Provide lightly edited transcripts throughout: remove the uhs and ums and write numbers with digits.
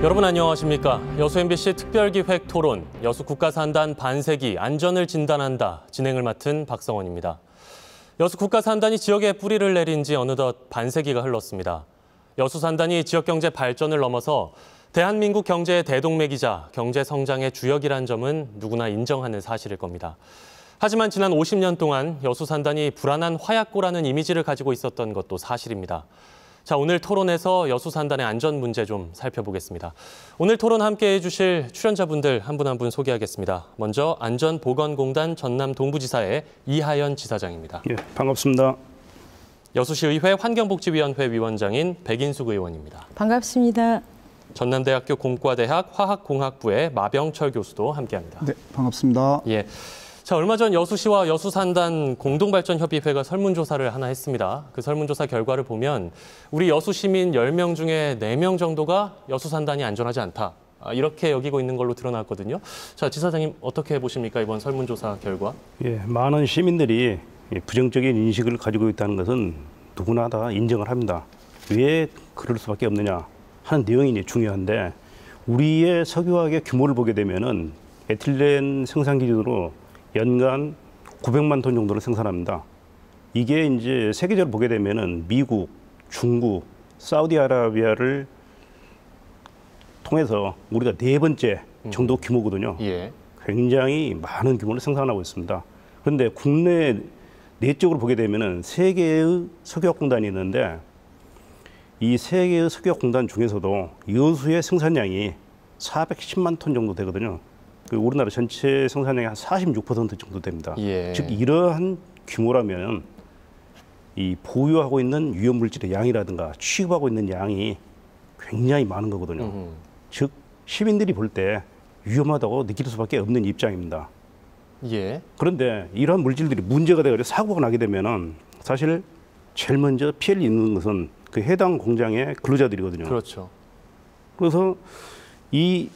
여러분 안녕하십니까? 여수 MBC 특별기획 토론 여수 국가산단 반세기 안전을 진단한다 진행을 맡은 박성원입니다. 여수 국가산단이 지역에 뿌리를 내린 지 어느덧 반세기가 흘렀습니다. 여수 산단이 지역 경제 발전을 넘어서 대한민국 경제의 대동맥이자 경제 성장의 주역이란 점은 누구나 인정하는 사실일 겁니다. 하지만 지난 50년 동안 여수 산단이 불안한 화약고라는 이미지를 가지고 있었던 것도 사실입니다. 자, 오늘 토론에서 여수 산단의 안전 문제 좀 살펴보겠습니다. 오늘 토론 함께해 주실 출연자분들 한 분 한 분 소개하겠습니다. 먼저 안전보건공단 전남 동부지사의 이하연 지사장입니다. 예, 반갑습니다. 여수시의회 환경복지위원회 위원장인 백인숙 의원입니다. 반갑습니다. 전남대학교 공과대학 화학공학부의 마병철 교수도 함께합니다. 네, 반갑습니다. 예. 자, 얼마 전 여수시와 여수산단 공동발전협의회가 설문조사를 하나 했습니다. 그 설문조사 결과를 보면 우리 여수 시민 10명 중에 4명 정도가 여수산단이 안전하지 않다. 이렇게 여기고 있는 걸로 드러났거든요. 자, 지사장님 어떻게 보십니까? 이번 설문조사 결과? 예, 많은 시민들이 부정적인 인식을 가지고 있다는 것은 누구나 다 인정을 합니다. 왜 그럴 수밖에 없느냐 하는 내용이 중요한데 우리의 석유화학의 규모를 보게 되면은 에틸렌 생산 기준으로 연간 900만 톤 정도를 생산합니다. 이게 이제 세계적으로 보게 되면은 미국, 중국, 사우디아라비아를 통해서 우리가 4번째 정도 규모거든요. 예. 굉장히 많은 규모를 생산하고 있습니다. 그런데 국내 내적으로 보게 되면은 세 개의 석유화공단이 있는데 이 세 개의 석유화공단 중에서도 여수의 생산량이 410만 톤 정도 되거든요. 그 우리나라 전체 생산량의 한 46% 정도 됩니다. 예. 즉 이러한 규모라면 이 보유하고 있는 위험 물질의 양이라든가 취급하고 있는 양이 굉장히 많은 거거든요. 즉 시민들이 볼 때 위험하다고 느낄 수밖에 없는 입장입니다. 예. 그런데 이러한 물질들이 문제가 되어 사고가 나게 되면은 사실 제일 먼저 피해를 입는 것은 그 해당 공장의 근로자들이거든요. 그렇죠. 그래서 이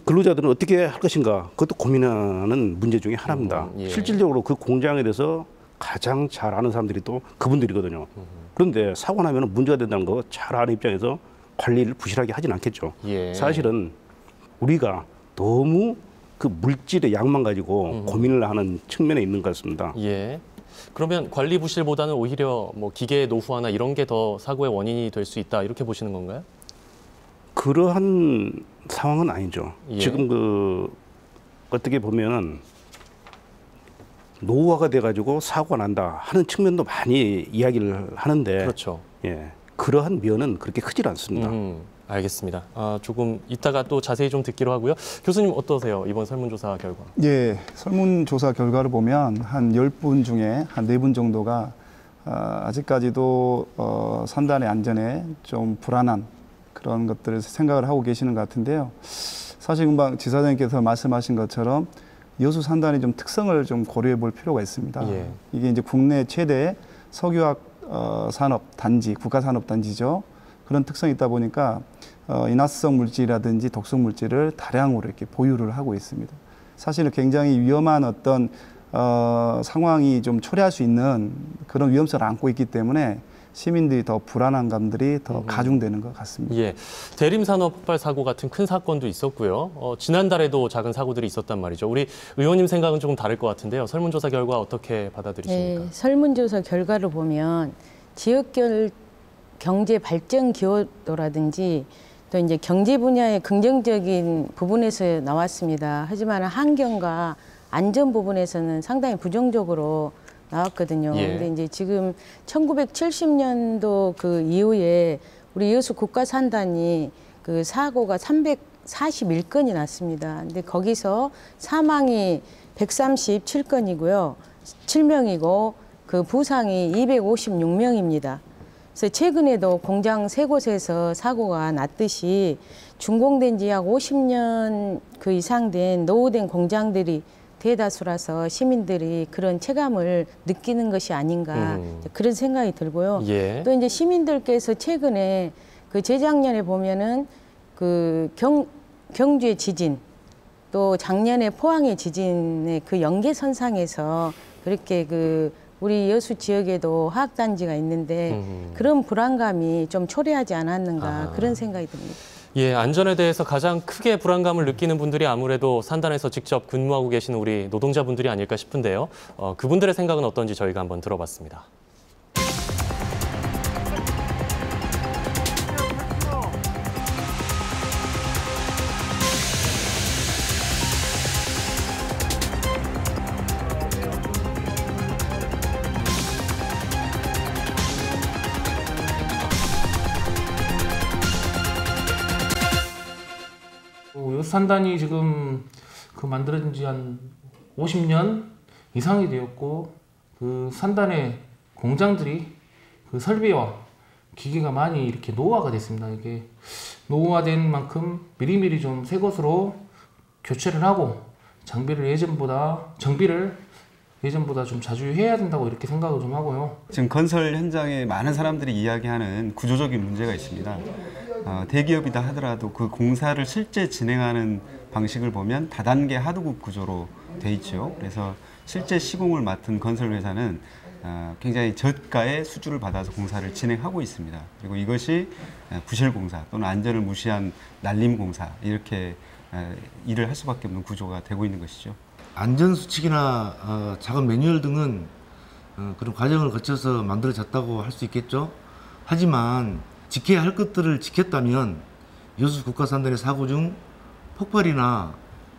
근로자들은 어떻게 할 것인가 그것도 고민하는 문제 중에 하나입니다. 예. 실질적으로 그 공장에 대해서 가장 잘 아는 사람들이 또 그분들이거든요. 그런데 사고 나면 문제가 된다는 거 잘 아는 입장에서 관리를 부실하게 하진 않겠죠. 예. 사실은 우리가 너무 그 물질의 양만 가지고 고민을 하는 측면에 있는 것 같습니다. 예. 그러면 관리 부실보다는 오히려 뭐 기계 노후화나 이런 게 더 사고의 원인이 될 수 있다 이렇게 보시는 건가요? 그러한 상황은 아니죠. 예. 지금 그 어떻게 보면은 노후화가 돼가지고 사고가 난다 하는 측면도 많이 이야기를 하는데, 그렇죠. 예, 그러한 면은 그렇게 크질 않습니다. 알겠습니다. 조금 이따가 또 자세히 좀 듣기로 하고요. 교수님 어떠세요? 이번 설문조사 결과? 예, 설문조사 결과를 보면 한 10분 중에 한 4분 정도가 아직까지도 산단의 안전에 좀 불안한 그런 것들을 생각을 하고 계시는 것 같은데요. 사실 금방 지사장님께서 말씀하신 것처럼 여수 산단이 좀 특성을 좀 고려해 볼 필요가 있습니다. 예. 이게 이제 국내 최대 석유화학 산업 단지, 국가 산업 단지죠. 그런 특성이 있다 보니까 인화성 물질이라든지 독성 물질을 다량으로 이렇게 보유를 하고 있습니다. 사실은 굉장히 위험한 어떤 상황이 좀 초래할 수 있는 그런 위험성을 안고 있기 때문에 시민들이 더 불안한 감들이 더 가중되는 것 같습니다. 예, 대림산업 폭발 사고 같은 큰 사건도 있었고요. 지난달에도 작은 사고들이 있었단 말이죠. 우리 의원님 생각은 조금 다를 것 같은데요. 설문조사 결과 어떻게 받아들이십니까? 네, 설문조사 결과를 보면 지역 경제 발전 기여도라든지 또 이제 경제 분야의 긍정적인 부분에서 나왔습니다. 하지만 환경과 안전 부분에서는 상당히 부정적으로 나왔거든요. 예. 근데 이제 지금 1970년도 그 이후에 우리 여수 국가산단이 그 사고가 341건이 났습니다. 근데 거기서 사망이 137건이고요. 7명이고 그 부상이 256명입니다. 그래서 최근에도 공장 3곳에서 사고가 났듯이 준공된 지 약 50년 그 이상 된 노후된 공장들이 대다수라서 시민들이 그런 체감을 느끼는 것이 아닌가 그런 생각이 들고요. 예. 또 이제 시민들께서 최근에 그 재작년에 보면은 그 경주의 지진 또 작년에 포항의 지진의 그 연계선상에서 그렇게 그 우리 여수 지역에도 화학단지가 있는데 그런 불안감이 좀 초래하지 않았는가 그런 생각이 듭니다. 예, 안전에 대해서 가장 크게 불안감을 느끼는 분들이 아무래도 산단에서 직접 근무하고 계시는 우리 노동자분들이 아닐까 싶은데요. 그분들의 생각은 어떤지 저희가 한번 들어봤습니다. 산단이 지금 만들어진 지 한 50년 이상이 되었고 그 산단의 공장들이 그 설비와 기계가 많이 이렇게 노후화가 됐습니다. 이게 노후화된 만큼 미리미리 좀 새 것으로 교체를 하고 정비를 예전보다 좀 자주 해야 된다고 이렇게 생각을 좀 하고요. 지금 건설 현장에 많은 사람들이 이야기하는 구조적인 문제가 있습니다. 대기업이다 하더라도 그 공사를 실제 진행하는 방식을 보면 다단계 하도급 구조로 돼 있죠. 그래서 실제 시공을 맡은 건설 회사는 굉장히 저가의 수주를 받아서 공사를 진행하고 있습니다. 그리고 이것이 부실 공사 또는 안전을 무시한 날림 공사 이렇게 일을 할 수밖에 없는 구조가 되고 있는 것이죠. 안전수칙이나 작업 매뉴얼 등은 그런 과정을 거쳐서 만들어졌다고 할 수 있겠죠. 하지만 지켜야 할 것들을 지켰다면 여수 국가산단의 사고 중 폭발이나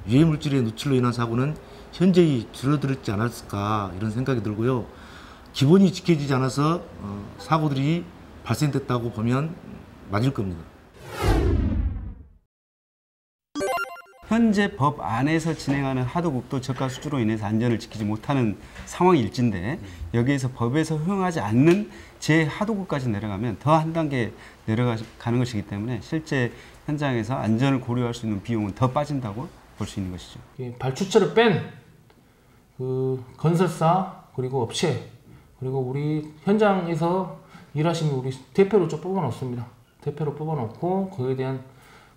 유해물질의 누출로 인한 사고는 현저히 줄어들지 않았을까 이런 생각이 들고요. 기본이 지켜지지 않아서 사고들이 발생됐다고 보면 맞을 겁니다. 현재 법 안에서 진행하는 하도급도 저가 수주로 인해서 안전을 지키지 못하는 상황일진데 여기에서 법에서 허용하지 않는 제하도급까지 내려가면 더 한 단계 내려가는 것이기 때문에 실제 현장에서 안전을 고려할 수 있는 비용은 더 빠진다고 볼 수 있는 것이죠. 발주처를 뺀 그 건설사 그리고 업체 그리고 우리 현장에서 일하시는 우리 대표로 좀 뽑아놓습니다. 대표로 뽑아놓고 그에 대한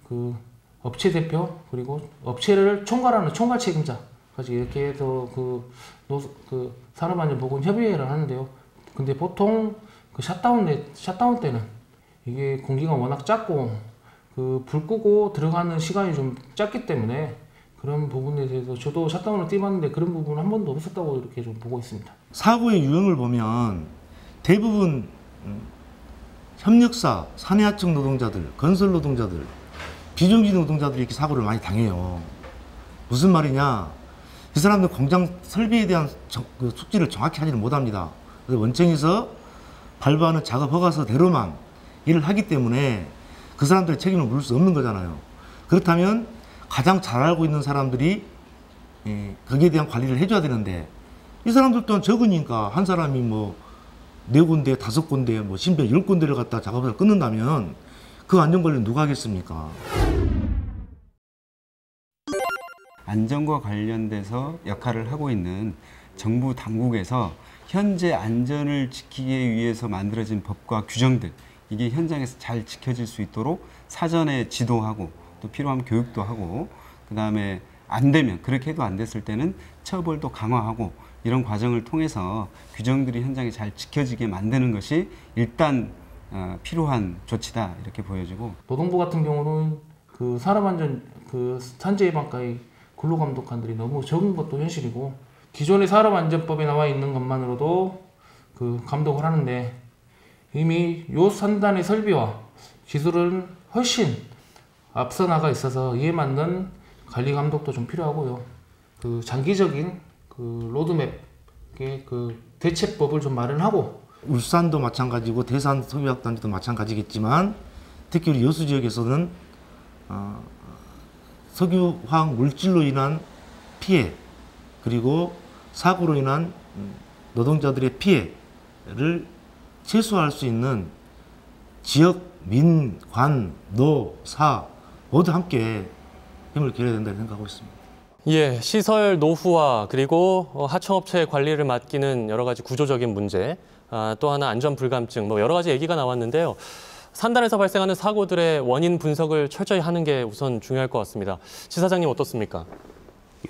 그 업체 대표 그리고 업체를 총괄하는 총괄 책임자까지 이렇게 해서 그 산업안전보건협의회를 하는데요. 근데 보통 그 샷다운 때는 이게 공기가 워낙 작고 그 불 끄고 들어가는 시간이 좀 짧기 때문에 그런 부분에 대해서 저도 샷다운을 뛰어봤는데 그런 부분은 한 번도 없었다고 이렇게 좀 보고 있습니다. 사고의 유형을 보면 대부분 협력사, 산해하청 노동자들, 건설 노동자들, 비정규직 노동자들이 이렇게 사고를 많이 당해요. 무슨 말이냐? 이 사람들 공장 설비에 대한 그 숙지를 정확히 하지는 못합니다. 그래서 원청에서 발부하는 작업 허가서대로만 일을 하기 때문에 그 사람들의 책임을 물을 수 없는 거잖아요. 그렇다면 가장 잘 알고 있는 사람들이 거기에 대한 관리를 해줘야 되는데 이 사람들 또한 적으니까 한 사람이 뭐 4군데, 5군데, 뭐 심지어 10군데를 갖다 작업을 끊는다면 그 안전관리는 누가 하겠습니까? 안전과 관련돼서 역할을 하고 있는 정부 당국에서 현재 안전을 지키기 위해서 만들어진 법과 규정들 이게 현장에서 잘 지켜질 수 있도록 사전에 지도하고 또 필요하면 교육도 하고 그다음에 안 되면 그렇게 해도 안 됐을 때는 처벌도 강화하고 이런 과정을 통해서 규정들이 현장에 잘 지켜지게 만드는 것이 일단 필요한 조치다 이렇게 보여지고 노동부 같은 경우는 그 산업안전 그 산재예방과의 근로감독관들이 너무 적은 것도 현실이고 기존의 산업안전법에 나와 있는 것만으로도 그 감독을 하는데 이미 요 산단의 설비와 기술은 훨씬 앞서 나가 있어서 이에 맞는 관리 감독도 좀 필요하고요. 그 장기적인 그 로드맵의 그 대체법을 좀 마련하고 울산도 마찬가지고 대산 석유화학단지도 마찬가지겠지만 특히 우리 여수 지역에서는 석유화학 물질로 인한 피해 그리고 사고로 인한 노동자들의 피해를 최소화할 수 있는 지역, 민, 관, 노, 사 모두 함께 힘을 기울여야 된다고 생각하고 있습니다. 예, 시설 노후화 그리고 하청업체의 관리를 맡기는 여러 가지 구조적인 문제, 또 하나 안전 불감증, 뭐 여러 가지 얘기가 나왔는데요. 산단에서 발생하는 사고들의 원인 분석을 철저히 하는 게 우선 중요할 것 같습니다. 지사장님 어떻습니까?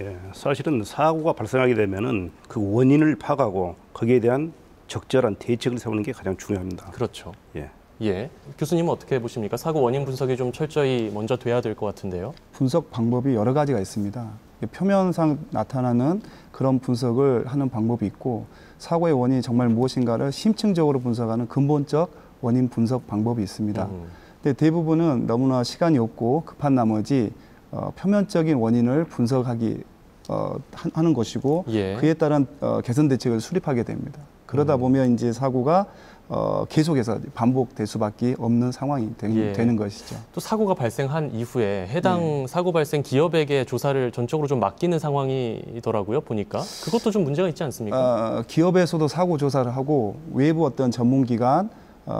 예, 사실은 사고가 발생하게 되면은 그 원인을 파악하고 거기에 대한 적절한 대책을 세우는 게 가장 중요합니다. 그렇죠. 예. 예, 교수님은 어떻게 보십니까? 사고 원인 분석이 좀 철저히 먼저 돼야 될 것 같은데요. 분석 방법이 여러 가지가 있습니다. 표면상 나타나는 그런 분석을 하는 방법이 있고 사고의 원인이 정말 무엇인가를 심층적으로 분석하는 근본적 원인 분석 방법이 있습니다. 근데 대부분은 너무나 시간이 없고 급한 나머지 표면적인 원인을 분석하기 하는 것이고 예. 그에 따른 개선 대책을 수립하게 됩니다. 그러다 보면 이제 사고가 계속해서 반복될 수밖에 없는 상황이 되는 것이죠. 또 사고가 발생한 이후에 해당 사고 발생 기업에게 조사를 전적으로 좀 맡기는 상황이더라고요. 보니까 그것도 좀 문제가 있지 않습니까? 기업에서도 사고 조사를 하고 외부 어떤 전문기관,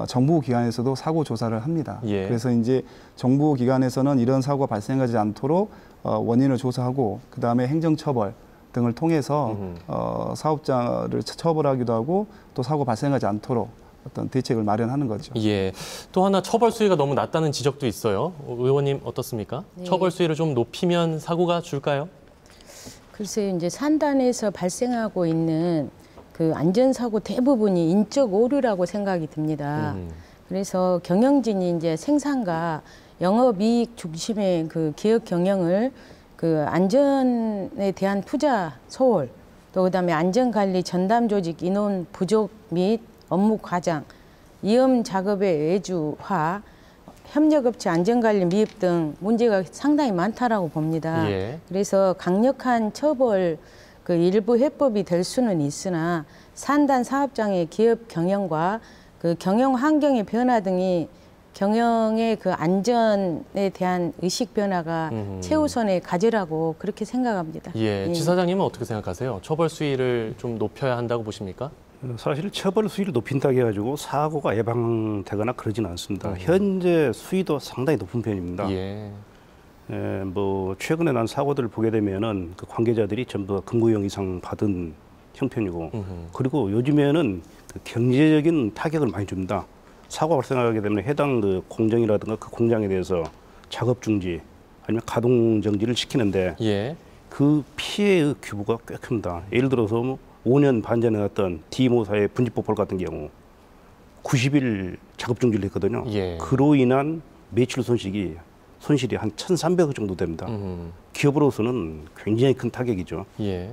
정부 기관에서도 사고 조사를 합니다. 예. 그래서 이제 정부 기관에서는 이런 사고가 발생하지 않도록 원인을 조사하고 그 다음에 행정처벌 등을 통해서 사업자를 처벌하기도 하고 또 사고 발생하지 않도록 어떤 대책을 마련하는 거죠. 예. 또 하나 처벌 수위가 너무 낮다는 지적도 있어요. 의원님 어떻습니까? 네. 처벌 수위를 좀 높이면 사고가 줄까요? 글쎄요, 이제 산단에서 발생하고 있는 그 안전사고 대부분이 인적 오류라고 생각이 듭니다. 그래서 경영진이 이제 생산과 영업이익 중심의 그 기업 경영을 그 안전에 대한 투자 소홀, 또 그다음에 안전관리 전담 조직 인원 부족 및 업무 과장, 위험 작업의 외주화, 협력업체 안전관리 미흡 등 문제가 상당히 많다라고 봅니다. 예. 그래서 강력한 처벌 그 일부 해법이 될 수는 있으나 산단 사업장의 기업 경영과 그 경영 환경의 변화 등이 경영의 그 안전에 대한 의식 변화가 최우선의 과제라고 그렇게 생각합니다. 예. 지사장님은 어떻게 생각하세요? 처벌 수위를 좀 높여야 한다고 보십니까? 사실 처벌 수위를 높인다고 해가지고 사고가 예방되거나 그러지는 않습니다. 현재 수위도 상당히 높은 편입니다. 예. 뭐 최근에 난 사고들을 보게 되면은 그 관계자들이 전부 다 금고형 이상 받은 형편이고, 그리고 요즘에는 그 경제적인 타격을 많이 줍니다. 사고 발생하게 되면 해당 그 공정이라든가 그 공장에 대해서 작업 중지 아니면 가동 정지를 시키는데 예. 그 피해의 규모가 꽤 큽니다. 예를 들어서 뭐 5년 반 전에 났던 D모사의 분지폭발 같은 경우 90일 작업 중지를 했거든요. 예. 그로 인한 매출 손실이 한 1,300억 정도 됩니다. 기업으로서는 굉장히 큰 타격이죠. 예.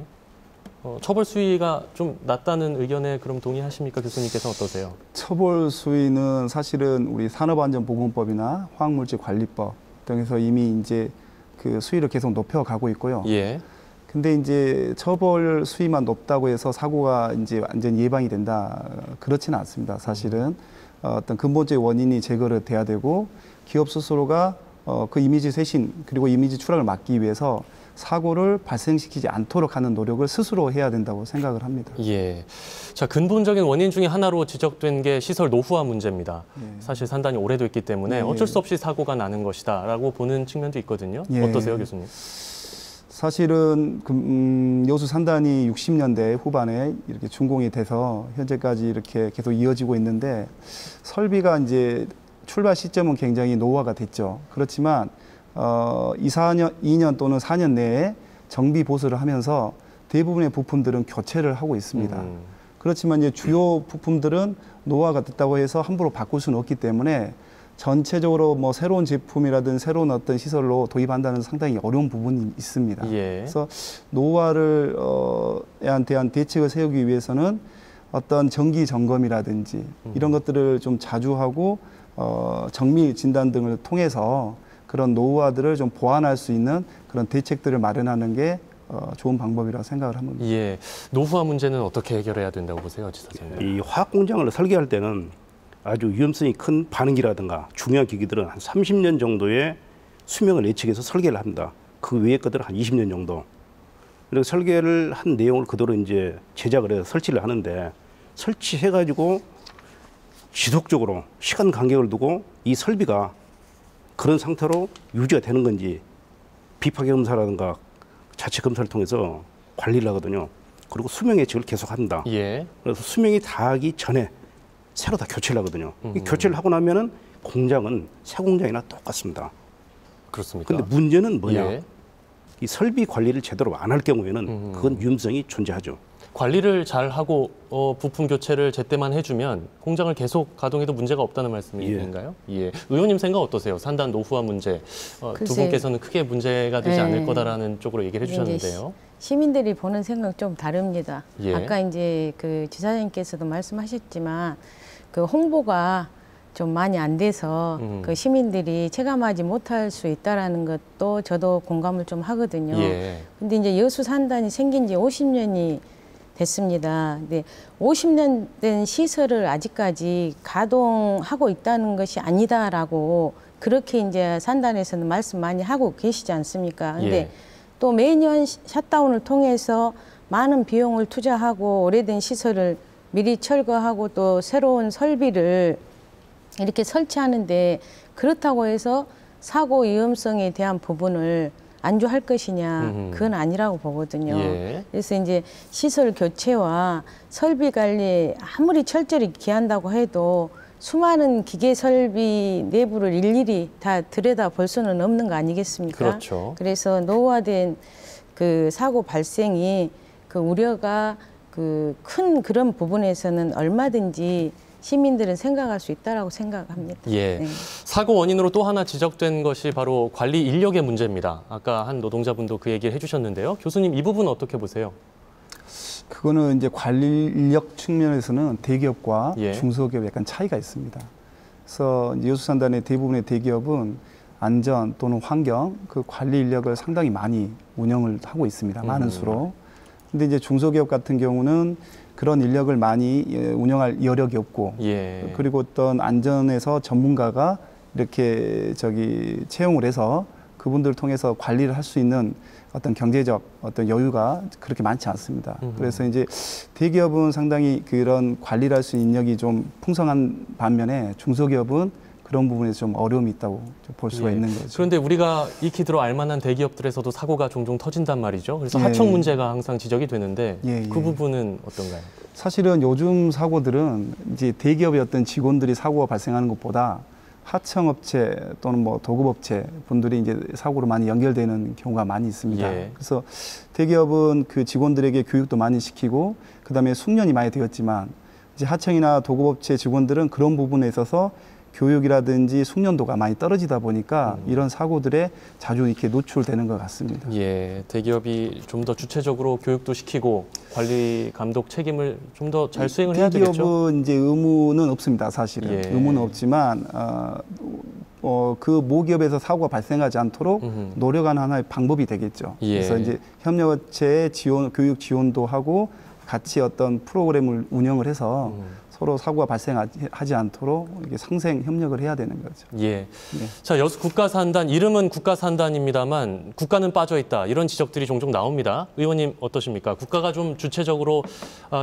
처벌 수위가 좀 낮다는 의견에 그럼 동의하십니까? 교수님께서 어떠세요? 처벌 수위는 사실은 우리 산업안전보건법이나 화학물질관리법 등에서 이미 이제 그 수위를 계속 높여가고 있고요. 예. 근데 이제 처벌 수위만 높다고 해서 사고가 이제 완전 예방이 된다, 그렇지는 않습니다. 사실은 어떤 근본적인 원인이 제거를 돼야 되고 기업 스스로가 그 이미지 쇄신 그리고 이미지 추락을 막기 위해서 사고를 발생시키지 않도록 하는 노력을 스스로 해야 된다고 생각을 합니다. 예. 자, 근본적인 원인 중에 하나로 지적된 게 시설 노후화 문제입니다. 사실 산단이 오래됐기 때문에 어쩔 수 없이 사고가 나는 것이다라고 보는 측면도 있거든요. 어떠세요, 교수님? 사실은 여수 산단이 60년대 후반에 이렇게 준공이 돼서 현재까지 이렇게 계속 이어지고 있는데 설비가 이제 출발 시점은 굉장히 노후화가 됐죠. 그렇지만 2년 또는 4년 내에 정비 보수를 하면서 대부분의 부품들은 교체를 하고 있습니다. 그렇지만 이제 주요 부품들은 노후화가 됐다고 해서 함부로 바꿀 수는 없기 때문에 전체적으로 뭐 새로운 제품이라든 새로운 어떤 시설로 도입한다는 상당히 어려운 부분이 있습니다. 예. 그래서 노후화를 대한 대책을 세우기 위해서는 어떤 정기 점검이라든지 이런 것들을 좀 자주 하고 정밀 진단 등을 통해서 그런 노후화들을 좀 보완할 수 있는 그런 대책들을 마련하는 게 좋은 방법이라고 생각을 합니다. 예. 노후화 문제는 어떻게 해결해야 된다고 보세요, 지사장님? 이 화학 공장을 설계할 때는 아주 위험성이 큰 반응기라든가 중요한 기기들은 한 30년 정도의 수명을 예측해서 설계를 합니다. 그 외의 것들은 한 20년 정도. 그리고 설계를 한 내용을 그대로 이제 제작을 해서 설치를 하는데 설치해가지고 지속적으로 시간 간격을 두고 이 설비가 그런 상태로 유지가 되는 건지 비파괴 검사라든가 자체 검사를 통해서 관리를 하거든요. 그리고 수명 예측을 계속합니다. 예. 그래서 수명이 다하기 전에 새로 다 교체를 하거든요. 이 교체를 하고 나면은 공장은 새 공장이나 똑같습니다. 그렇습니까? 근데 문제는 뭐냐? 예. 이 설비 관리를 제대로 안 할 경우에는 그건 위험성이 존재하죠. 관리를 잘 하고 부품 교체를 제때만 해주면 공장을 계속 가동해도 문제가 없다는 말씀인가요? 예. 의원님 생각 어떠세요? 산단 노후화 문제 두 글쎄, 분께서는 크게 문제가 되지 네. 않을 거다라는 쪽으로 얘기를 해주셨는데요. 시민들이 보는 생각 좀 다릅니다. 예. 아까 이제 그 지사장님께서도 말씀하셨지만 그 홍보가 좀 많이 안 돼서 그 시민들이 체감하지 못할 수 있다라는 것도 저도 공감을 좀 하거든요. 예. 근데 이제 여수 산단이 생긴 지 50년이 됐습니다. 근데 50년 된 시설을 아직까지 가동하고 있다는 것이 아니다라고 그렇게 이제 산단에서는 말씀 많이 하고 계시지 않습니까? 근데 예. 또 매년 샷다운을 통해서 많은 비용을 투자하고 오래된 시설을 미리 철거하고 또 새로운 설비를 이렇게 설치하는데 그렇다고 해서 사고 위험성에 대한 부분을 안주할 것이냐, 그건 아니라고 보거든요. 예. 그래서 이제 시설 교체와 설비 관리에 아무리 철저히 기한다고 해도 수많은 기계 설비 내부를 일일이 다 들여다 볼 수는 없는 거 아니겠습니까? 그렇죠. 그래서 노후화된 그 사고 발생이 그 우려가 그 큰 그런 부분에서는 얼마든지 시민들은 생각할 수 있다라고 생각합니다. 예. 네. 사고 원인으로 또 하나 지적된 것이 바로 관리 인력의 문제입니다. 아까 한 노동자분도 그 얘기를 해주셨는데요. 교수님 이 부분 어떻게 보세요? 그거는 이제 관리 인력 측면에서는 대기업과 예. 중소기업 약간 차이가 있습니다. 그래서 여수산단의 대부분의 대기업은 안전 또는 환경 그 관리 인력을 상당히 많이 운영을 하고 있습니다. 많은 수로. 근데 이제 중소기업 같은 경우는 그런 인력을 많이 운영할 여력이 없고 예. 그리고 어떤 안전에서 전문가가 이렇게 채용을 해서 그분들을 통해서 관리를 할 수 있는 어떤 경제적 어떤 여유가 그렇게 많지 않습니다. 그래서 이제 대기업은 상당히 그런 관리를 할 수 있는 인력이 좀 풍성한 반면에 중소기업은 그런 부분에서 좀 어려움이 있다고 볼 수가 예. 있는 거죠. 그런데 우리가 익히 들어 알만한 대기업들에서도 사고가 종종 터진단 말이죠. 그래서 예. 하청 문제가 항상 지적이 되는데 예, 예. 그 부분은 어떤가요? 사실은 요즘 사고들은 이제 대기업의 어떤 직원들이 사고가 발생하는 것보다 하청업체 또는 뭐 도급업체 분들이 이제 사고로 많이 연결되는 경우가 많이 있습니다. 예. 그래서 대기업은 그 직원들에게 교육도 많이 시키고 그다음에 숙련이 많이 되었지만 이제 하청이나 도급업체 직원들은 그런 부분에 있어서 교육이라든지 숙련도가 많이 떨어지다 보니까 이런 사고들에 자주 이렇게 노출되는 것 같습니다. 예, 대기업이 좀 더 주체적으로 교육도 시키고 관리 감독 책임을 좀 더 잘 수행을 해야 되겠죠. 대기업은 이제 의무는 없습니다, 사실은. 예. 의무는 없지만 그 모기업에서 사고가 발생하지 않도록 노력하는 하나의 방법이 되겠죠. 예. 그래서 이제 협력업체의 지원, 교육 지원도 하고 같이 어떤 프로그램을 운영을 해서 서로 사고가 발생하지 않도록 이게 상생 협력을 해야 되는 거죠. 예. 네. 자, 여수 국가산단, 이름은 국가산단입니다만 국가는 빠져 있다. 이런 지적들이 종종 나옵니다. 의원님 어떠십니까? 국가가 좀 주체적으로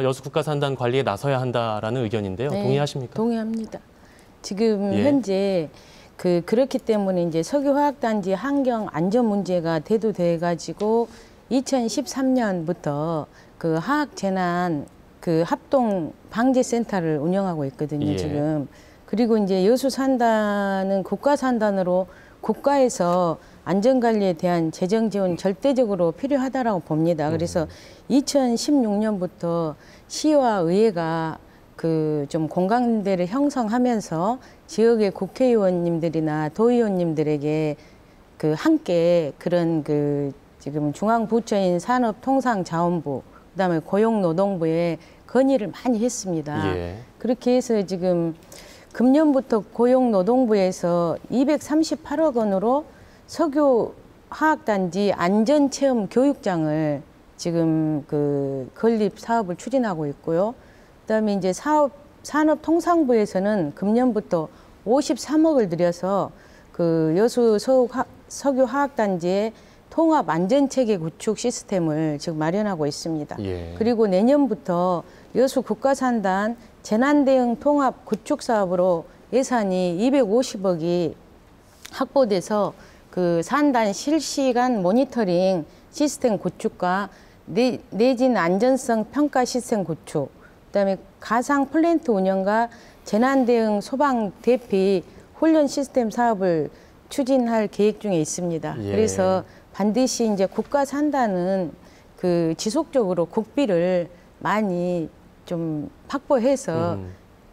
여수 국가산단 관리에 나서야 한다라는 의견인데요. 네, 동의하십니까? 동의합니다. 지금 예. 현재 그렇기 때문에 이제 석유화학단지 환경 안전 문제가 대두돼 가지고 2013년부터 그 화학재난 그 합동 방재센터를 운영하고 있거든요, 예. 지금. 그리고 이제 여수산단은 국가산단으로 국가에서 안전관리에 대한 재정 지원 절대적으로 필요하다라고 봅니다. 그래서 2016년부터 시와 의회가 그 좀 공감대를 형성하면서 지역의 국회의원님들이나 도의원님들에게 그 함께 그런 그 지금 중앙부처인 산업통상자원부 그다음에 고용노동부에 건의를 많이 했습니다. 예. 그렇게 해서 지금 금년부터 고용노동부에서 238억 원으로 석유화학단지 안전체험 교육장을 지금 그 건립 사업을 추진하고 있고요. 그다음에 이제 산업통상부에서는 금년부터 53억을 들여서 그 여수 석유화학단지의 통합 안전체계 구축 시스템을 지금 마련하고 있습니다. 예. 그리고 내년부터 여수 국가산단 재난대응 통합 구축 사업으로 예산이 250억이 확보돼서 그 산단 실시간 모니터링 시스템 구축과 내진 안전성 평가 시스템 구축, 그다음에 가상 플랜트 운영과 재난대응 소방 대피 훈련 시스템 사업을 추진할 계획 중에 있습니다. 예. 그래서 반드시 이제 국가산단은 그 지속적으로 국비를 많이 좀 확보해서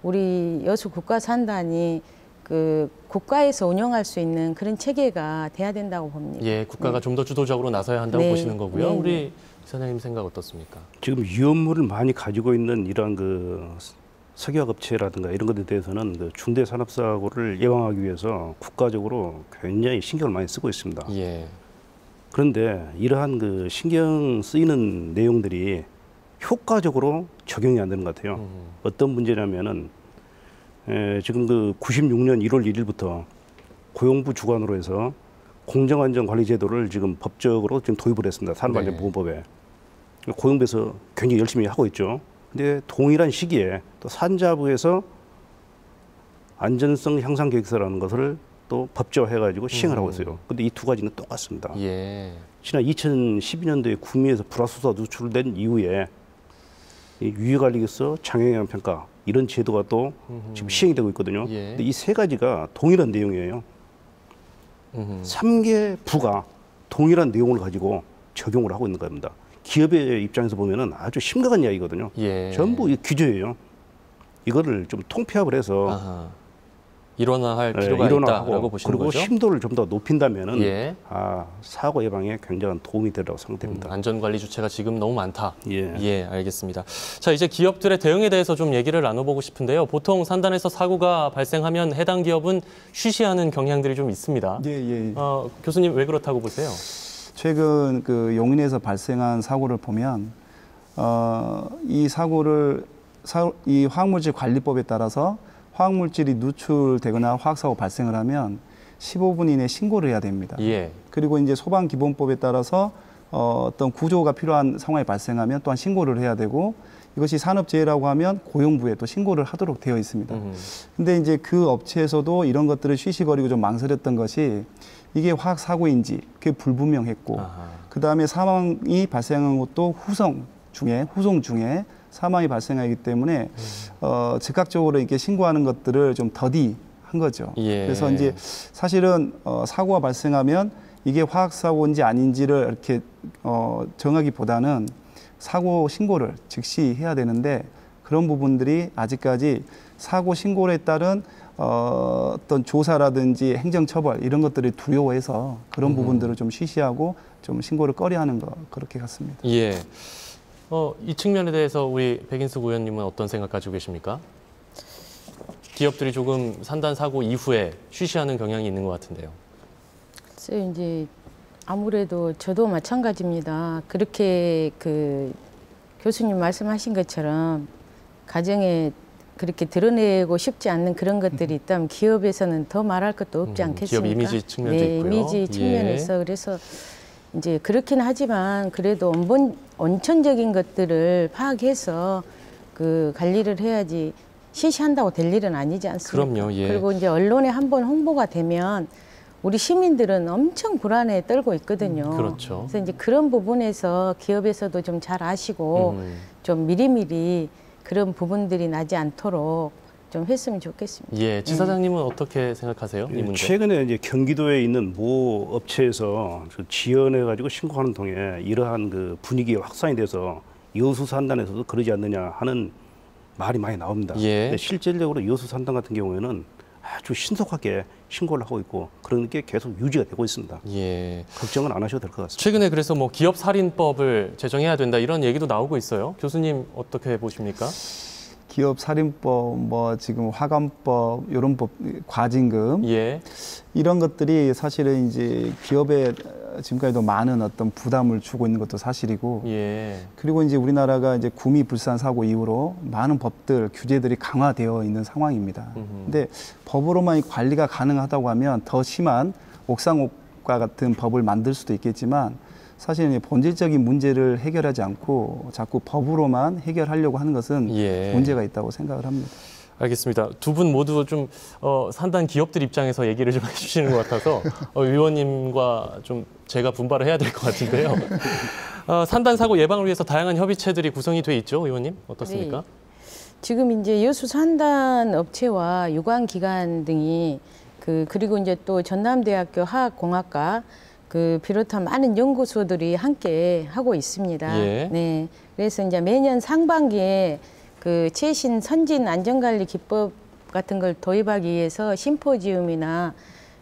우리 여수 국가산단이 그 국가에서 운영할 수 있는 그런 체계가 돼야 된다고 봅니다. 예, 국가가 좀 더 주도적으로 나서야 한다고 네. 보시는 거고요. 네. 우리 이사장님 생각 어떻습니까? 지금 위험물을 많이 가지고 있는 이러한 그 석유화학 업체라든가 이런 것에 대해서는 그 중대 산업 사고를 예방하기 위해서 국가적으로 굉장히 신경을 많이 쓰고 있습니다. 예. 그런데 이러한 그 신경 쓰이는 내용들이 효과적으로 적용이 안 되는 것 같아요. 어떤 문제냐면은 지금 그 96년 1월 1일부터 고용부 주관으로 해서 공정안전관리제도를 지금 법적으로 지금 도입을 했습니다. 산업안전보건법에. 고용부에서 굉장히 열심히 하고 있죠. 근데 동일한 시기에 또 산자부에서 안전성 향상 계획서라는 것을 또 법제화해가지고 시행을 하고 있어요. 근데 이 두 가지는 똑같습니다. 예. 지난 2012년도에 구미에서 불화수소 누출된 이후에 이 유해관리계서 장애영향 평가 이런 제도가 또 지금 시행이 되고 있거든요. 예. 근데 이 세 가지가 동일한 내용이에요. 3개 부가 동일한 내용을 가지고 적용을 하고 있는 겁니다. 기업의 입장에서 보면은 아주 심각한 이야기거든요. 예. 전부 이 규제예요. 이거를 좀 통폐합을 해서 아하. 일원화할 필요가 일원화하고 있다라고 보시는 그리고 거죠? 심도를 좀 더 높인다면은 예. 사고 예방에 굉장한 도움이 되리라고 생각됩니다. 안전관리 주체가 지금 너무 많다. 예. 알겠습니다. 자, 이제 기업들의 대응에 대해서 좀 얘기를 나눠보고 싶은데요. 보통 산단에서 사고가 발생하면 해당 기업은 쉬쉬하는 경향들이 좀 있습니다. 예. 교수님 왜 그렇다고 보세요? 최근 그 용인에서 발생한 사고를 보면 이 사고를 이 화학물질 관리법에 따라서 화학물질이 누출되거나 화학사고 발생을 하면 15분 이내 신고를 해야 됩니다. 예. 그리고 이제 소방기본법에 따라서 어떤 구조가 필요한 상황이 발생하면 또한 신고를 해야 되고 이것이 산업재해라고 하면 고용부에 또 신고를 하도록 되어 있습니다. 근데 이제 그 업체에서도 이런 것들을 쉬쉬거리고 좀 망설였던 것이 이게 화학사고인지 그게 불분명했고 그 다음에 사망이 발생한 것도 후송 중에 사망이 발생하기 때문에 즉각적으로 이렇게 신고하는 것들을 좀 더디한 거죠. 예. 그래서 이제 사실은 사고가 발생하면 이게 화학사고인지 아닌지를 이렇게 정하기보다는 사고 신고를 즉시 해야 되는데 그런 부분들이 아직까지 사고 신고에 따른 어떤 조사라든지 행정처벌 이런 것들이 두려워해서 그런 부분들을 좀 쉬쉬하고 좀 신고를 꺼려하는 것 그렇게 같습니다. 예. 이 측면에 대해서 우리 백인숙 의원님은 어떤 생각 가지고 계십니까? 기업들이 조금 산단 사고 이후에 쉬쉬하는 경향이 있는 것 같은데요. 글쎄요, 이제 아무래도 저도 마찬가지입니다. 그렇게 그 교수님 말씀하신 것처럼 가정에 그렇게 드러내고 싶지 않는 그런 것들이 있다면 기업에서는 더 말할 것도 없지 않겠습니까? 기업 이미지 측면도 네, 있고요. 이미지 측면에서 그래서 이제 그렇긴 하지만 그래도 원천적인 것들을 파악해서 그 관리를 해야지 시시한다고 될 일은 아니지 않습니까? 그럼요. 예. 그리고 이제 언론에 한번 홍보가 되면 우리 시민들은 엄청 불안에 떨고 있거든요. 그렇죠. 그래서 이제 그런 부분에서 기업에서도 좀 잘 아시고 좀 미리미리 그런 부분들이 나지 않도록 좀 했으면 좋겠습니다. 예, 지사장님은 어떻게 생각하세요? 이 문제? 최근에 이제 경기도에 있는 모 업체에서 지연해가지고 신고하는 통에 이러한 그 분위기가 확산이 돼서 여수 산단에서도 그러지 않느냐 하는 말이 많이 나옵니다. 예. 근데 실질적으로 여수 산단 같은 경우에는 아주 신속하게 신고를 하고 있고 그런 게 계속 유지가 되고 있습니다. 예. 걱정은 안 하셔도 될 것 같습니다. 최근에 그래서 뭐 기업 살인법을 제정해야 된다 이런 얘기도 나오고 있어요. 교수님 어떻게 보십니까? 기업 살인법, 뭐 지금 화관법, 이런 법, 과징금 예. 이런 것들이 사실은 이제 기업에 지금까지도 많은 어떤 부담을 주고 있는 것도 사실이고 예. 그리고 이제 우리나라가 이제 구미 불산 사고 이후로 많은 법들, 규제들이 강화되어 있는 상황입니다. 근데 법으로만 관리가 가능하다고 하면 더 심한 옥상옥과 같은 법을 만들 수도 있겠지만 사실 본질적인 문제를 해결하지 않고 자꾸 법으로만 해결하려고 하는 것은 예. 문제가 있다고 생각을 합니다. 알겠습니다. 두 분 모두 좀 산단 기업들 입장에서 얘기를 좀 해주시는 것 같아서 의원님과 좀 제가 분발을 해야 될 것 같은데요. 산단 사고 예방을 위해서 다양한 협의체들이 구성이 돼 있죠, 의원님 어떻습니까? 네. 지금 이제 여수 산단 업체와 유관 기관 등이 그리고 이제 또 전남대학교 화학공학과 그 비롯한 많은 연구소들이 함께 하고 있습니다. 예. 네. 그래서 이제 매년 상반기에 그 최신 선진 안전관리 기법 같은 걸 도입하기 위해서 심포지움이나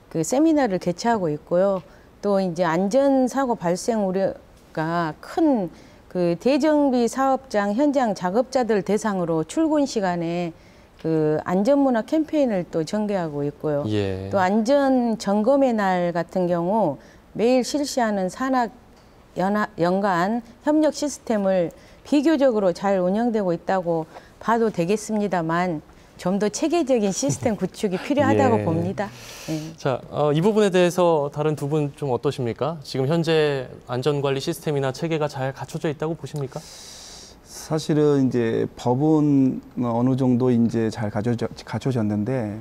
그 세미나를 개최하고 있고요. 또 이제 안전사고 발생 우려가 큰 그 대정비 사업장 현장 작업자들 대상으로 출근 시간에 그 안전문화 캠페인을 또 전개하고 있고요. 예. 또 안전 점검의 날 같은 경우 매일 실시하는 산학 연간 협력 시스템을 비교적으로 잘 운영되고 있다고 봐도 되겠습니다만 좀 더 체계적인 시스템 구축이 필요하다고 예. 봅니다. 네. 자, 이 부분에 대해서 다른 두 분 좀 어떠십니까? 지금 현재 안전관리 시스템이나 체계가 잘 갖춰져 있다고 보십니까? 사실은 이제 법은 어느 정도 이제 잘 갖춰졌는데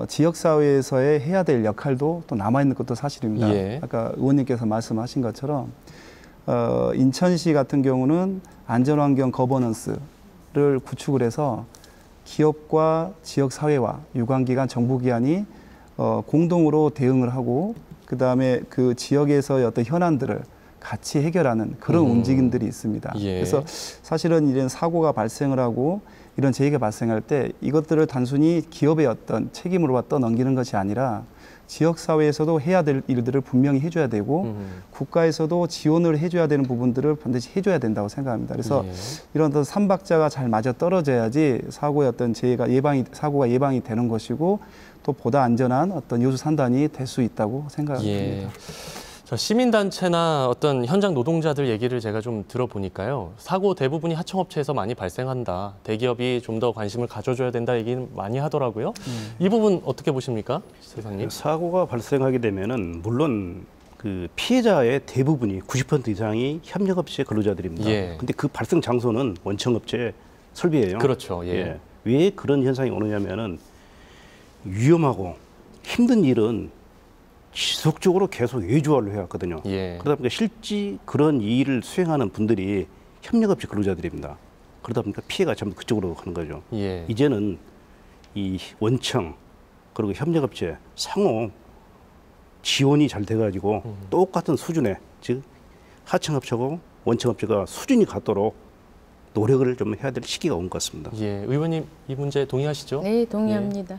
지역 사회에서의 해야 될 역할도 또 남아 있는 것도 사실입니다. 예. 아까 의원님께서 말씀하신 것처럼 인천시 같은 경우는 안전환경 거버넌스를 구축을 해서 기업과 지역 사회와 유관기관, 정부기관이 공동으로 대응을 하고 그다음에 그 지역에서의 어떤 현안들을 같이 해결하는 그런 움직임들이 있습니다. 예. 그래서 사실은 이런 사고가 발생을 하고 이런 재해가 발생할 때 이것들을 단순히 기업의 어떤 책임으로 떠넘기는 것이 아니라 지역 사회에서도 해야 될 일들을 분명히 해줘야 되고 국가에서도 지원을 해줘야 되는 부분들을 반드시 해줘야 된다고 생각합니다. 그래서 예. 이런 어떤 삼박자가 잘 맞아 떨어져야지 사고의 어떤 사고가 예방이 되는 것이고 또 보다 안전한 어떤 요수 산단이 될 수 있다고 생각합니다. 예. 자, 시민단체나 어떤 현장 노동자들 얘기를 제가 좀 들어보니까요. 사고 대부분이 하청업체에서 많이 발생한다. 대기업이 좀 더 관심을 가져줘야 된다 얘기는 많이 하더라고요. 이 부분 어떻게 보십니까, 세상님? 사고가 발생하게 되면은 물론 그 피해자의 대부분이 90% 이상이 협력업체 근로자들입니다. 예. 근데 그 발생 장소는 원청업체 설비예요. 그렇죠. 예. 예. 왜 그런 현상이 오느냐면은 위험하고 힘든 일은 지속적으로 계속 외주화를 해왔거든요. 예. 그러다 보니까 실제 그런 일을 수행하는 분들이 협력업체 근로자들입니다. 그러다 보니까 피해가 전부 그쪽으로 가는 거죠. 예. 이제는 이 원청 그리고 협력업체 상호 지원이 잘 돼가지고 똑같은 수준의 즉 하청업체고 원청업체가 수준이 같도록 노력을 좀 해야 될 시기가 온 것 같습니다. 예. 의원님 이 문제 동의하시죠? 네, 동의합니다.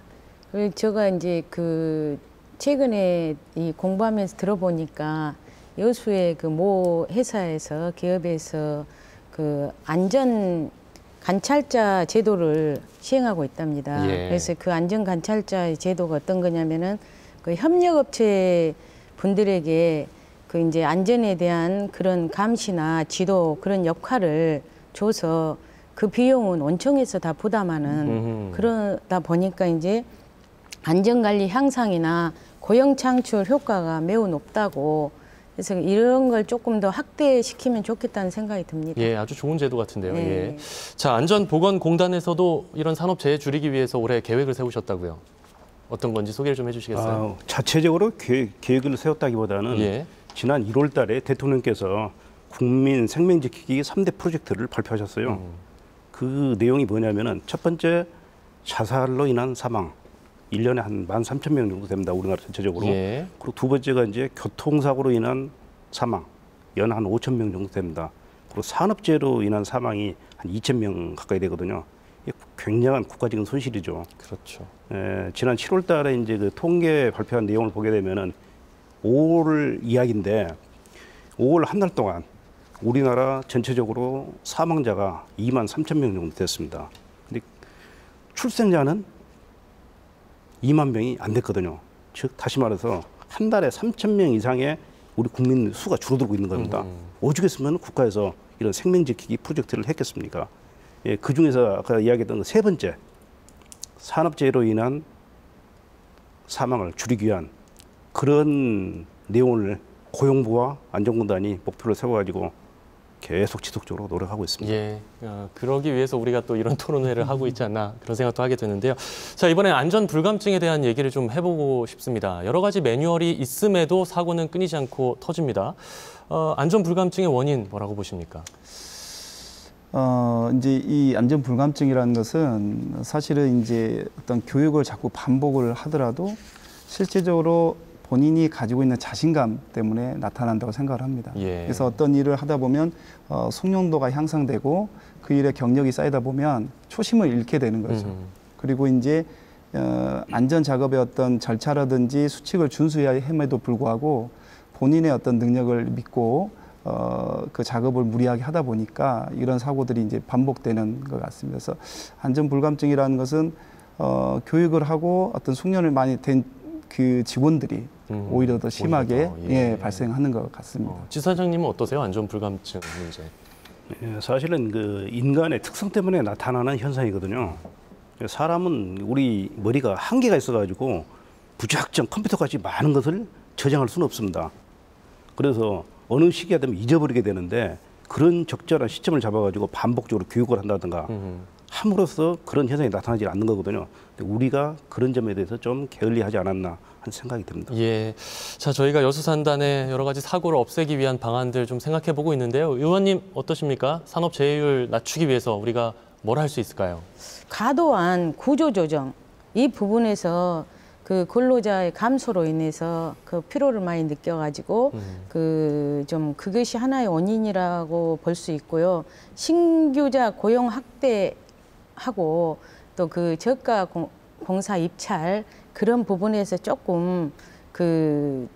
그리고 제가 이제 그 최근에 이 공부하면서 들어보니까 여수의 그 모 회사에서 기업에서 그 안전 관찰자 제도를 시행하고 있답니다. 예. 그래서 그 안전 관찰자 제도가 어떤 거냐면은 그 협력업체 분들에게 그 이제 안전에 대한 그런 감시나 지도 그런 역할을 줘서 그 비용은 원청에서 다 부담하는 그러다 보니까 이제 안전관리 향상이나 고용 창출 효과가 매우 높다고 그래서 이런 걸 조금 더 확대시키면 좋겠다는 생각이 듭니다. 예, 아주 좋은 제도 같은데요. 네. 예. 자, 안전보건공단에서도 이런 산업재해 줄이기 위해서 올해 계획을 세우셨다고요. 어떤 건지 소개를 좀 해주시겠어요? 자체적으로 계획을 세웠다기보다는 예. 지난 1월 달에 대통령께서 국민 생명 지키기 3대 프로젝트를 발표하셨어요. 그 내용이 뭐냐면은 첫 번째 자살로 인한 사망. 1년에 한 13,000명 정도 됩니다. 우리나라 전체적으로. 예. 그리고 두 번째가 이제 교통사고로 인한 사망. 연 한 5,000명 정도 됩니다. 그리고 산업재해로 인한 사망이 한 2,000명 가까이 되거든요. 이게 굉장한 국가적인 손실이죠. 그렇죠. 지난 7월 달에 이제 그 통계 발표한 내용을 보게 되면은 5월 이야기인데 5월 한 달 동안 우리나라 전체적으로 사망자가 23,000명 정도 됐습니다. 근데 출생자는 2만 명이 안 됐거든요. 즉 다시 말해서 한 달에 3,000명 이상의 우리 국민 수가 줄어들고 있는 겁니다. 오죽했으면 국가에서 이런 생명 지키기 프로젝트를 했겠습니까? 예, 그 중에서 아까 이야기했던 세 번째 산업재해로 인한 사망을 줄이기 위한 그런 내용을 고용부와 안전공단이 목표를 세워가지고 계속 지속적으로 노력하고 있습니다. 예, 그러기 위해서 우리가 또 이런 토론회를 하고 있지 않나 그런 생각도 하게 되는데요. 자, 이번엔 안전 불감증에 대한 얘기를 좀 해보고 싶습니다. 여러 가지 매뉴얼이 있음에도 사고는 끊이지 않고 터집니다. 안전 불감증의 원인 뭐라고 보십니까? 이제 이 안전 불감증이라는 것은 사실은 이제 어떤 교육을 자꾸 반복을 하더라도 실제적으로 본인이 가지고 있는 자신감 때문에 나타난다고 생각을 합니다. 예. 그래서 어떤 일을 하다 보면 숙련도가 향상되고 그 일에 경력이 쌓이다 보면 초심을 잃게 되는 거죠. 그리고 이제 안전 작업의 어떤 절차라든지 수칙을 준수해야 함에도 불구하고 본인의 어떤 능력을 믿고 그 작업을 무리하게 하다 보니까 이런 사고들이 이제 반복되는 것 같습니다. 그래서 안전 불감증이라는 것은 교육을 하고 어떤 숙련을 많이 된 그 직원들이 오히려 더 심하게 예, 발생하는 것 같습니다. 지사장님은 어떠세요? 안전 불감증 문제. 예, 사실은 그 인간의 특성 때문에 나타나는 현상이거든요. 사람은 우리 머리가 한계가 있어가지고 무작정 컴퓨터같이 많은 것을 저장할 수는 없습니다. 그래서 어느 시기가 되면 잊어버리게 되는데 그런 적절한 시점을 잡아가지고 반복적으로 교육을 한다든가 함으로써 그런 현상이 나타나지 않는 거거든요. 근데 우리가 그런 점에 대해서 좀 게을리하지 않았나 하는 생각이 듭니다. 예, 자 저희가 여수산단의 여러 가지 사고를 없애기 위한 방안들 좀 생각해 보고 있는데요. 의원님 어떠십니까? 산업 재해율 낮추기 위해서 우리가 뭘 할 수 있을까요? 과도한 구조 조정 이 부분에서 그 근로자의 감소로 인해서 그 피로를 많이 느껴가지고 그 좀 그것이 하나의 원인이라고 볼 수 있고요. 신규자 고용 확대하고 또 그 저가 공사 입찰 그런 부분에서 조금 그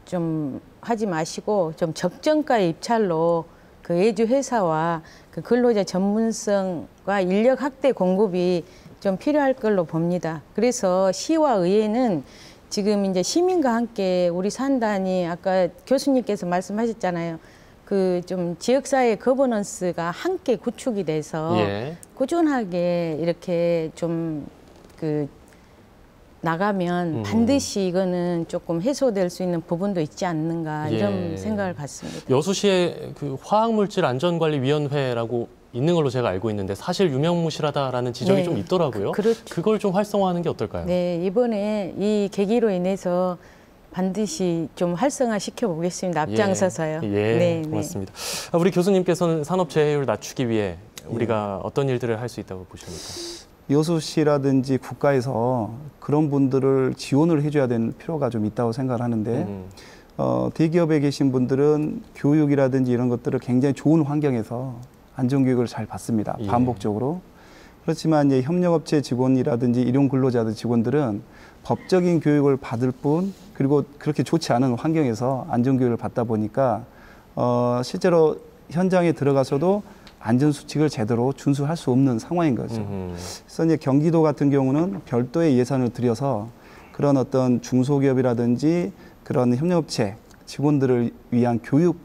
좀 하지 마시고 좀 적정가의 입찰로 그 외주 회사와 그 근로자 전문성과 인력 확대 공급이 좀 필요할 걸로 봅니다. 그래서 시와 의회는 지금 이제 시민과 함께 우리 산단이 아까 교수님께서 말씀하셨잖아요. 그 좀 지역사회 거버넌스가 함께 구축이 돼서 예. 꾸준하게 이렇게 좀 그 나가면 반드시 이거는 조금 해소될 수 있는 부분도 있지 않는가 이런 예. 생각을 갖습니다. 여수시에 그 화학물질안전관리위원회라고 있는 걸로 제가 알고 있는데 사실 유명무실하다라는 지적이 네. 좀 있더라고요. 그렇죠. 그걸 좀 활성화하는 게 어떨까요? 네, 이번에 이 계기로 인해서 반드시 좀 활성화시켜 보겠습니다. 앞장서서요. 예, 네, 고맙습니다. 우리 교수님께서는 산업 재해율 낮추기 위해 우리가 어떤 일들을 할 수 있다고 보십니까? 여수시라든지 국가에서 그런 분들을 지원을 해줘야 되는 필요가 좀 있다고 생각을 하는데 대기업에 계신 분들은 교육이라든지 이런 것들을 굉장히 좋은 환경에서 안전교육을 잘 받습니다. 예. 반복적으로. 그렇지만 이제 협력업체 직원이라든지 일용 근로자들 직원들은 법적인 교육을 받을 뿐 그리고 그렇게 좋지 않은 환경에서 안전교육을 받다 보니까 실제로 현장에 들어가서도 안전수칙을 제대로 준수할 수 없는 상황인 거죠. 그래서 이제 경기도 같은 경우는 별도의 예산을 들여서 그런 어떤 중소기업이라든지 그런 협력업체 직원들을 위한 교육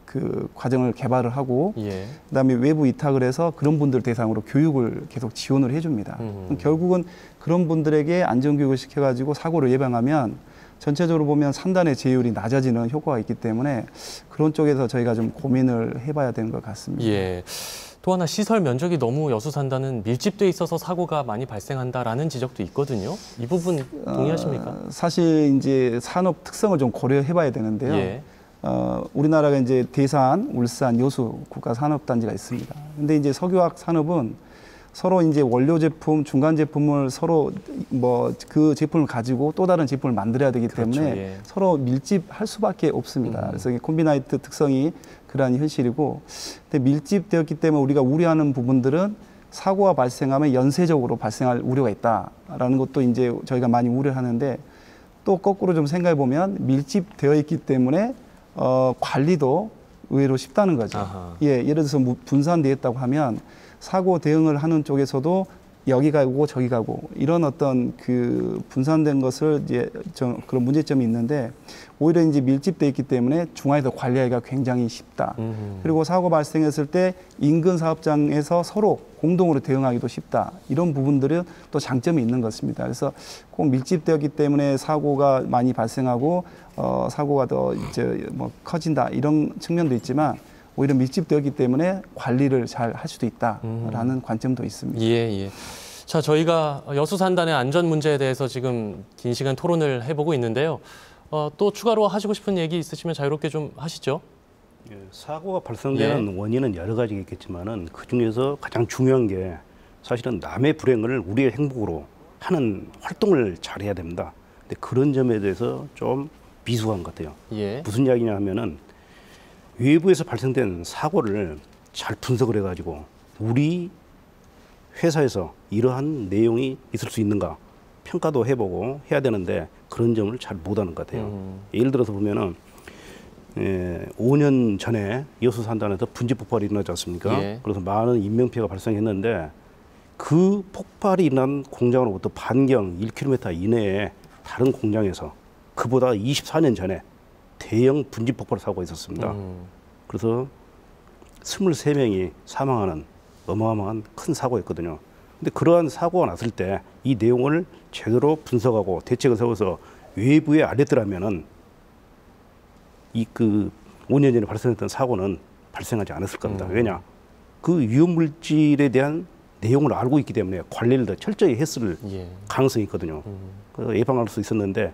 그 과정을 개발을 하고 예. 그다음에 외부 위탁을 해서 그런 분들 대상으로 교육을 계속 지원을 해줍니다. 결국은 그런 분들에게 안전교육을 시켜가지고 사고를 예방하면 전체적으로 보면 산단의 재해율이 낮아지는 효과가 있기 때문에 그런 쪽에서 저희가 좀 고민을 해봐야 되는 것 같습니다. 예. 또 하나 시설 면적이 너무 여수산단은 밀집돼 있어서 사고가 많이 발생한다라는 지적도 있거든요. 이 부분 동의하십니까? 사실 이제 산업 특성을 좀 고려해봐야 되는데요. 예. 우리나라가 이제 대산, 울산, 여수 국가 산업단지가 있습니다. 근데 이제 석유화학 산업은 서로 이제 원료 제품, 중간 제품을 서로 뭐 그 제품을 가지고 또 다른 제품을 만들어야 되기 그렇죠, 때문에 예. 서로 밀집할 수밖에 없습니다. 그래서 콤비나이트 특성이 그러한 현실이고, 근데 밀집되었기 때문에 우리가 우려하는 부분들은 사고가 발생하면 연쇄적으로 발생할 우려가 있다라는 것도 이제 저희가 많이 우려하는데 또 거꾸로 좀 생각해 보면 밀집되어 있기 때문에 관리도 의외로 쉽다는 거죠. 아하. 예, 예를 들어서 분산되어 있다고 하면 사고 대응을 하는 쪽에서도 여기 가고 저기 가고 이런 어떤 그 분산된 것을 이제 그런 문제점이 있는데 오히려 이제 밀집돼 있기 때문에 중앙에서 관리하기가 굉장히 쉽다. 그리고 사고 발생했을 때 인근 사업장에서 서로 공동으로 대응하기도 쉽다. 이런 부분들은 또 장점이 있는 것입니다. 그래서 꼭 밀집되었기 때문에 사고가 많이 발생하고 사고가 더 이제 뭐 커진다 이런 측면도 있지만 오히려 밀집되었기 때문에 관리를 잘 할 수도 있다라는 관점도 있습니다. 예, 예. 자, 저희가 여수산단의 안전 문제에 대해서 지금 긴 시간 토론을 해보고 있는데요. 또 추가로 하시고 싶은 얘기 있으시면 자유롭게 좀 하시죠. 예, 사고가 발생되는 원인은 여러 가지가 있겠지만은 그 중에서 가장 중요한 게 사실은 남의 불행을 우리의 행복으로 하는 활동을 잘해야 됩니다. 근데 그런 점에 대해서 좀 미숙한 것 같아요. 예. 무슨 이야기냐 하면은 외부에서 발생된 사고를 잘 분석을 해가지고 우리 회사에서 이러한 내용이 있을 수 있는가 평가도 해보고 해야 되는데 그런 점을 잘 못하는 것 같아요. 예를 들어서 보면은 5년 전에 여수 산단에서 분지 폭발이 일어나지 않습니까? 예. 그래서 많은 인명피해가 발생했는데 그 폭발이 일어난 공장으로부터 반경 1km 이내에 다른 공장에서 그보다 24년 전에 대형 분지 폭발 사고가 있었습니다. 그래서 23명이 사망하는 어마어마한 큰 사고였거든요. 근데 그러한 사고가 났을 때 이 내용을 제대로 분석하고 대책을 세워서 외부에 알렸더라면은 이 5년 전에 발생했던 사고는 발생하지 않았을 겁니다. 왜냐? 그 위험 물질에 대한 내용을 알고 있기 때문에 관리를 더 철저히 했을 가능성이 있거든요. 그래서 예방할 수 있었는데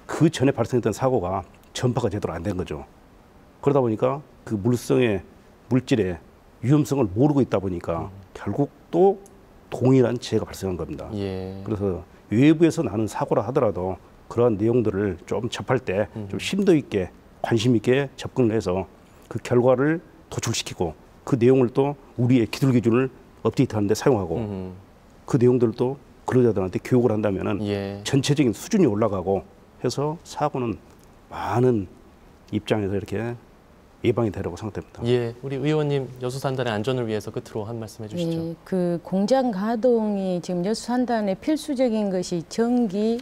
그 전에 발생했던 사고가 전파가 제대로 안 된 거죠. 그러다 보니까 그 물성의 물질의 위험성을 모르고 있다 보니까 결국 또 동일한 재해가 발생한 겁니다. 예. 그래서 외부에서 나는 사고라 하더라도 그러한 내용들을 좀 접할 때 좀 심도 있게 관심 있게 접근을 해서 그 결과를 도출시키고 그 내용을 또 우리의 기술 기준을 업데이트하는 데 사용하고 그 내용들을 또 근로자들한테 교육을 한다면은 예. 전체적인 수준이 올라가고 해서 사고는 많은 입장에서 이렇게 예방이 되라고 생각됩니다. 예, 우리 의원님 여수 산단의 안전을 위해서 끝으로 한 말씀 해주시죠. 예, 그 공장 가동이 지금 여수 산단의 필수적인 것이 전기,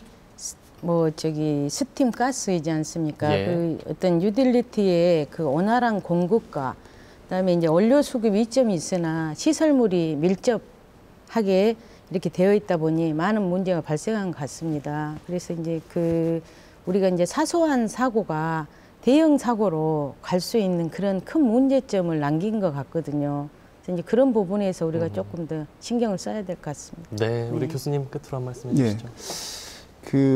스팀 가스이지 않습니까? 예. 그 어떤 유틸리티의 그 원활한 공급과 그다음에 이제 원료 수급 이점이 있으나 시설물이 밀접하게 이렇게 되어 있다 보니 많은 문제가 발생한 것 같습니다. 그래서 이제 우리가 이제 사소한 사고가 대형 사고로 갈 수 있는 그런 큰 문제점을 남긴 것 같거든요. 그래서 이제 그런 부분에서 우리가 조금 더 신경을 써야 될 것 같습니다. 네, 우리 교수님 끝으로 한 말씀 해주시죠.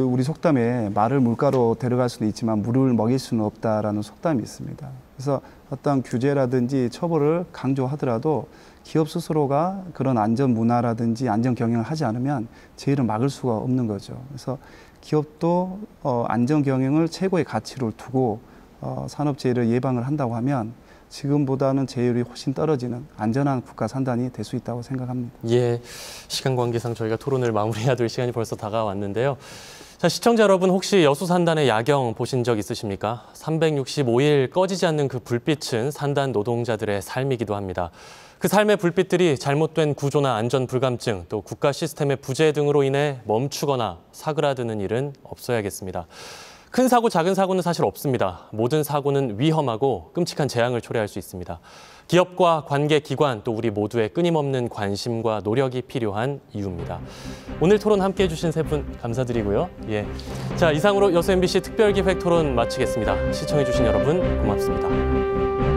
우리 속담에 말을 물가로 데려갈 수는 있지만 물을 먹일 수는 없다라는 속담이 있습니다. 그래서 어떤 규제라든지 처벌을 강조하더라도 기업 스스로가 그런 안전 문화라든지 안전 경영을 하지 않으면 재해를 막을 수가 없는 거죠. 그래서 기업도 안전 경영을 최고의 가치로 두고 산업 재해를 예방을 한다고 하면 지금보다는 재해율이 훨씬 떨어지는 안전한 국가 산단이 될 수 있다고 생각합니다. 예, 시간 관계상 저희가 토론을 마무리해야 될 시간이 벌써 다가왔는데요. 자, 시청자 여러분 혹시 여수 산단의 야경 보신 적 있으십니까? 365일 꺼지지 않는 그 불빛은 산단 노동자들의 삶이기도 합니다. 그 삶의 불빛들이 잘못된 구조나 안전 불감증, 또 국가 시스템의 부재 등으로 인해 멈추거나 사그라드는 일은 없어야겠습니다. 큰 사고, 작은 사고는 사실 없습니다. 모든 사고는 위험하고 끔찍한 재앙을 초래할 수 있습니다. 기업과 관계 기관, 또 우리 모두의 끊임없는 관심과 노력이 필요한 이유입니다. 오늘 토론 함께해 주신 세 분 감사드리고요. 예. 자, 이상으로 여수 MBC 특별기획 토론 마치겠습니다. 시청해 주신 여러분 고맙습니다.